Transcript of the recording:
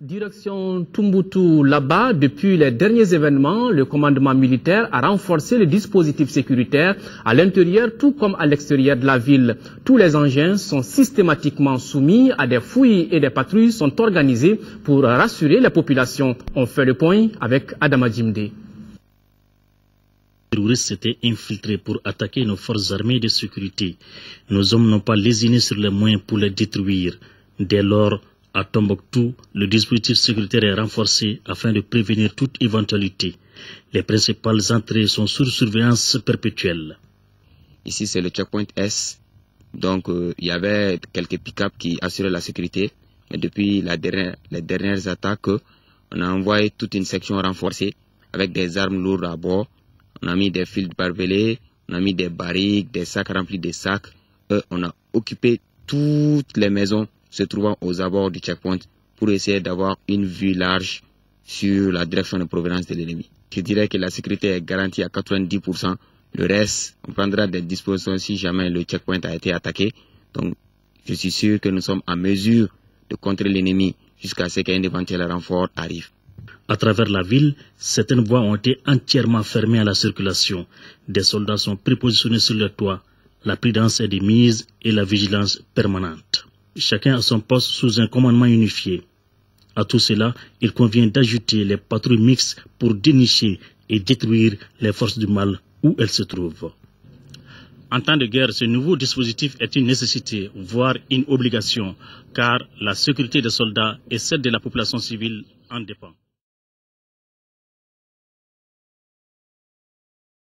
Direction Tombouctou, là-bas, depuis les derniers événements, le commandement militaire a renforcé les dispositifs sécuritaires à l'intérieur tout comme à l'extérieur de la ville. Tous les engins sont systématiquement soumis à des fouilles et des patrouilles sont organisées pour rassurer la population. On fait le point avec Adama Djimde. Les terroristes s'étaient infiltrés pour attaquer nos forces armées de sécurité. Nos hommes n'ont pas lésiné sur les moyens pour les détruire. Dès lors, à Tombouctou, le dispositif sécuritaire est renforcé afin de prévenir toute éventualité. Les principales entrées sont sous surveillance perpétuelle. Ici, c'est le checkpoint S. Donc, il y avait quelques pick-up qui assuraient la sécurité. Mais depuis les dernières attaques, on a envoyé toute une section renforcée avec des armes lourdes à bord. On a mis des fils barbelés, on a mis des barriques, des sacs remplis de sacs. On a occupé toutes les maisons se trouvant aux abords du checkpoint pour essayer d'avoir une vue large sur la direction de provenance de l'ennemi. Je dirais que la sécurité est garantie à 90%. Le reste, on prendra des dispositions si jamais le checkpoint a été attaqué. Donc, je suis sûr que nous sommes en mesure de contrer l'ennemi jusqu'à ce qu'un éventuel renfort arrive. À travers la ville, certaines voies ont été entièrement fermées à la circulation. Des soldats sont prépositionnés sur le toit. La prudence est de mise et la vigilance permanente. Chacun a son poste sous un commandement unifié. À tout cela, il convient d'ajouter les patrouilles mixtes pour dénicher et détruire les forces du mal où elles se trouvent. En temps de guerre, ce nouveau dispositif est une nécessité, voire une obligation, car la sécurité des soldats et celle de la population civile en dépend.